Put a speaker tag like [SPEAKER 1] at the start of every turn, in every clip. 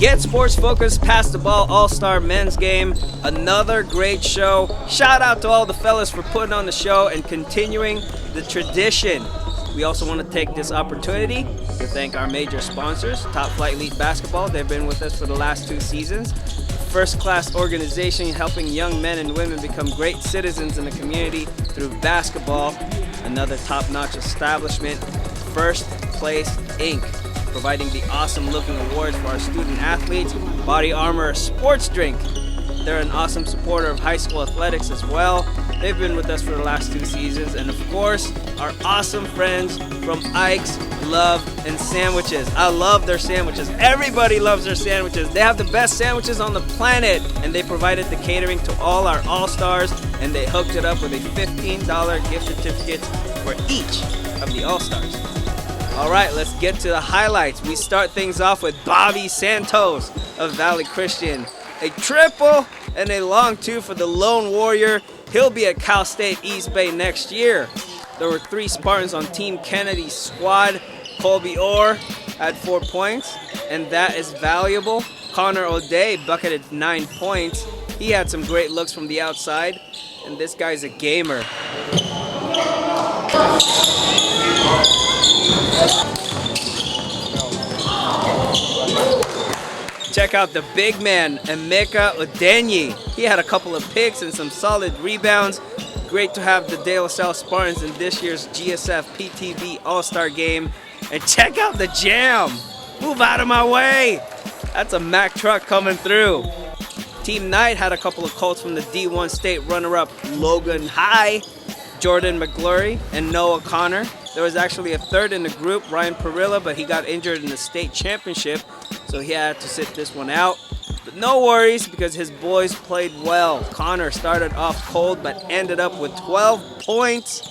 [SPEAKER 1] Get Sports Focus Pass the Ball All-Star Men's Game. Another great show. Shout out to all the fellas for putting on the show and continuing the tradition. We also want to take this opportunity to thank our major sponsors, Top Flight Elite Basketball. They've been with us for the last 2 seasons. First-class organization helping young men and women become great citizens in the community through basketball. Another top-notch establishment, First Place Inc., providing the awesome-looking awards for our student athletes. Body Armor Sports Drink. They're an awesome supporter of high school athletics as well. They've been with us for the last 2 seasons. And of course, our awesome friends from Ike's Love and Sandwiches. I love their sandwiches. Everybody loves their sandwiches. They have the best sandwiches on the planet. And they provided the catering to all our All-Stars. And they hooked it up with a $15 gift certificate for each of the All-Stars. All right, let's get to the highlights. We start things off with Bobby Santos of Valley Christian. A triple and a long 2 for the Lone Warrior. He'll be at Cal State East Bay next year. There were 3 Spartans on Team Kennedy's squad. Colby Orr had 4 points, and that is valuable. Connor O'Day bucketed 9 points. He had some great looks from the outside, and this guy's a gamer. Check out the big man, Emeka Udenyi. He had a couple of picks and some solid rebounds. Great to have the De La Salle Spartans in this year's GSF PTB All-Star Game. And check out the jam. Move out of my way. That's a Mack truck coming through. Team Knight had a couple of Colts from the D1 state runner-up Logan High, Jordan McGlory, and Noah Connor. There was actually a third in the group, Ryan Perilla, but he got injured in the state championship, so he had to sit this one out. But no worries, because his boys played well. Connor started off cold, but ended up with 12 points.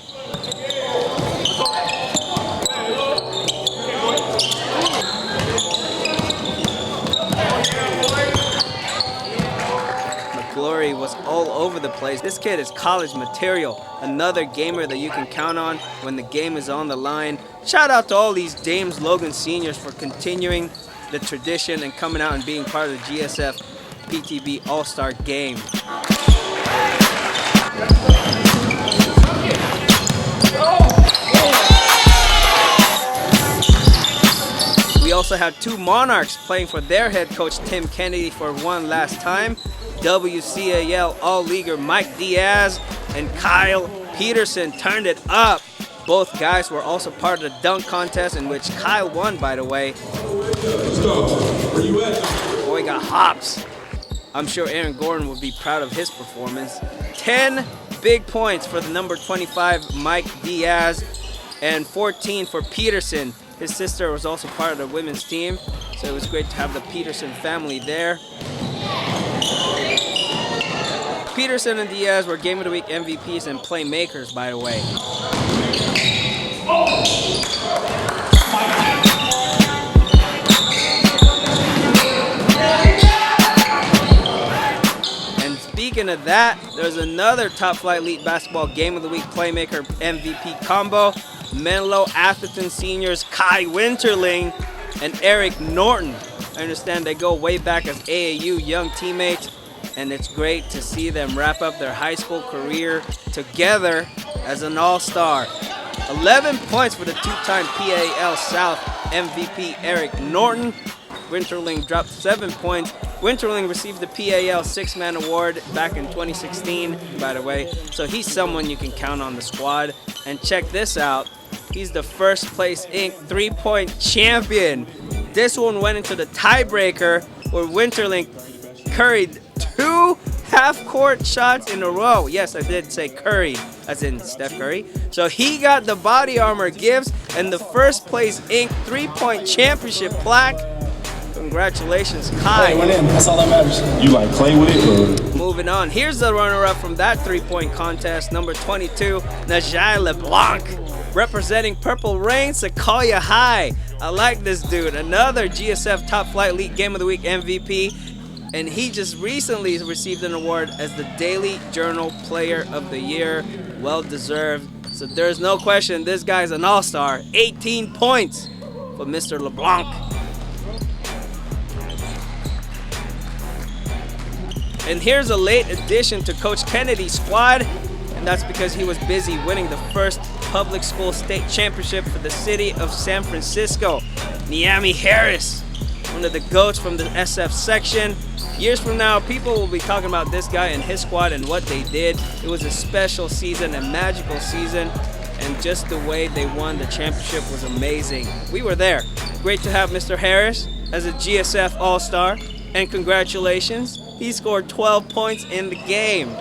[SPEAKER 1] McGlory was all over the place. This kid is college material. Another gamer that you can count on when the game is on the line. Shout out to all these James Logan seniors for continuing the tradition and coming out and being part of the GSF PTB All-Star Game. We also have 2 Monarchs playing for their head coach Tim Kennedy for one last time. WCAL All-Leaguer Mike Diaz and Kyle Peterson turned it up. Both guys were also part of the dunk contest, in which Kyle won, by the way.
[SPEAKER 2] Let's go. Where you at?
[SPEAKER 1] Boy got hops. I'm sure Aaron Gordon will be proud of his performance. 10 big points for the number 25 Mike Diaz and 14 for Peterson. His sister was also part of the women's team, so it was great to have the Peterson family there. Peterson and Diaz were Game of the Week MVPs and playmakers, by the way. And speaking of that, there's another Top Flight Elite Basketball Game of the Week playmaker MVP combo. Menlo Atherton seniors Kai Winterling and Eric Norton. I understand they go way back as AAU young teammates, and it's great to see them wrap up their high school career together as an all-star. 11 points for the 2-time PAL South MVP Eric Norton. Winterling dropped 7 points. Winterling received the PAL 6-man award back in 2016, by the way, so he's someone you can count on the squad. And check this out. He's the First Place Inc. 3-point champion. This one went into the tiebreaker where Winterling curried 2 half-court shots in a row. Yes, I did say Curry, as in Steph Curry. So he got the Body Armor gifts and the First Place Inc. 3-point championship plaque. Congratulations, Kai.
[SPEAKER 3] Went in. That's all that matters.
[SPEAKER 2] You like play with it, or?
[SPEAKER 1] Moving on. Here's the runner-up from that 3-point contest, number 22, N'Jai LeBlanc, representing Purple Rain, Sequoia High. I like this dude. Another GSF Top Flight Elite Game of the Week MVP. And he just recently received an award as the Daily Journal Player of the Year. Well deserved. So there's no question, this guy's an all-star. 18 points for Mr. LeBlanc. And here's a late addition to Coach Kennedy's squad, and that's because he was busy winning the first public school state championship for the city of San Francisco. Niamey Harris, one of the GOATs from the SF section. Years from now, people will be talking about this guy and his squad and what they did. It was a special season, a magical season, and just the way they won the championship was amazing. We were there. Great to have Mr. Harris as a GSF All-Star, and congratulations, he scored 12 points in the game.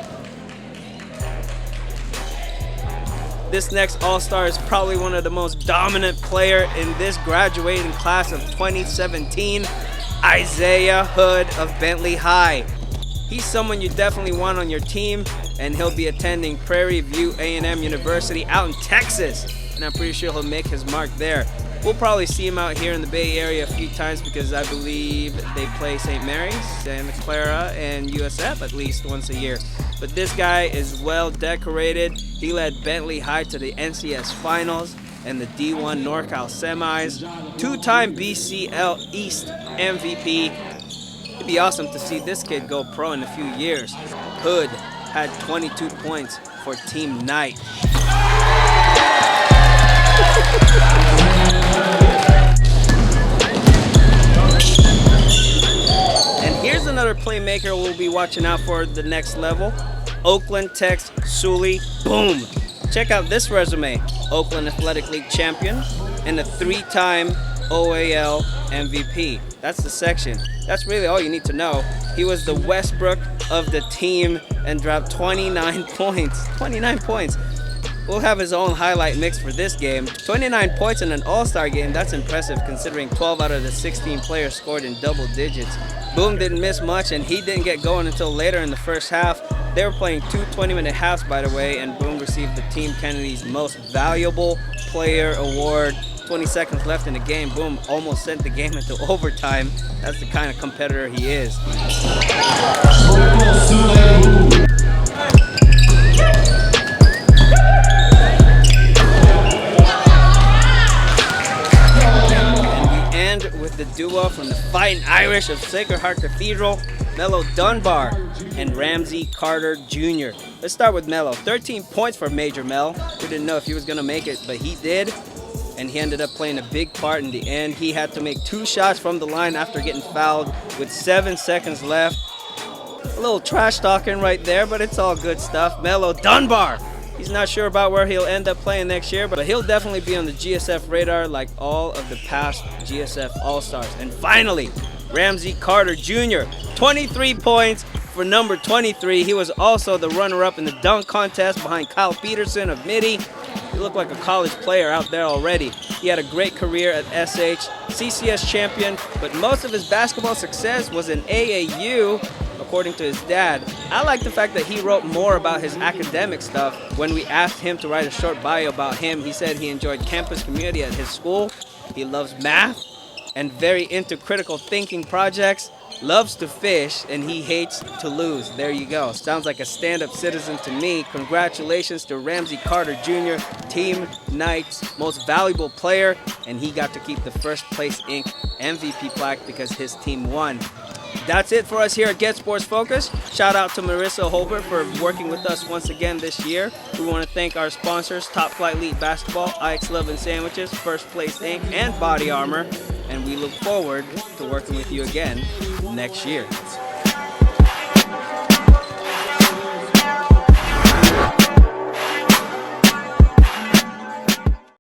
[SPEAKER 1] This next All-Star is probably one of the most dominant player in this graduating class of 2017, Isaih Hood of Bentley High. He's someone you definitely want on your team, and he'll be attending Prairie View A&M University out in Texas, and I'm pretty sure he'll make his mark there. We'll probably see him out here in the Bay Area a few times because I believe they play St. Mary's, Santa Clara, and USF at least once a year. But this guy is well decorated. He led Bentley High to the NCS Finals and the D1 NorCal Semis. Two-time BCL East MVP. It'd be awesome to see this kid go pro in a few years. Hood had 22 points for Team Knight. And here's another playmaker we'll be watching out for the next level. Oakland Tech's Souley Boum. Check out this resume. Oakland Athletic League champion and a 3-time OAL MVP. That's the section. That's really all you need to know. He was the Westbrook of the team and dropped 29 points. 29 points. We'll have his own highlight mix for this game. 29 points in an all-star game, that's impressive considering 12 out of the 16 players scored in double digits. Boum didn't miss much, and he didn't get going until later in the first half. They were playing 2 20-minute halves, by the way, and Boum received the Team Kennedy's Most Valuable Player Award. 20 seconds left in the game. Boum almost sent the game into overtime. That's the kind of competitor he is. With the duo from the Fighting Irish of Sacred Heart Cathedral, Mello Dunbar and Ramsey Carter Jr. Let's start with Mello. 13 points for Major Mel. We didn't know if he was going to make it, but he did. And he ended up playing a big part in the end. He had to make 2 shots from the line after getting fouled with 7 seconds left. A little trash talking right there, but it's all good stuff. Mello Dunbar. He's not sure about where he'll end up playing next year, but he'll definitely be on the GSF radar like all of the past GSF All-Stars. And finally, Ramsey Carter Jr. 23 points for number 23. He was also the runner-up in the dunk contest behind Kyle Peterson of Mitty. He looked like a college player out there already. He had a great career at SH, CCS champion, but most of his basketball success was in AAU, according to his dad. I like the fact that he wrote more about his academic stuff. When we asked him to write a short bio about him, he said he enjoyed campus community at his school, he loves math, and very into critical thinking projects, loves to fish, and he hates to lose. There you go. Sounds like a stand-up citizen to me. Congratulations to Ramsey Carter Jr., Team Knight's most valuable player, and he got to keep the First Place Inc. MVP plaque because his team won. That's it for us here at Get Sports Focus. Shout out to Marissa Holbert for working with us once again this year. We want to thank our sponsors, Top Flight Elite Basketball, Ike's Love and Sandwiches, First Place Inc., and Body Armor. And we look forward to working with you again next year.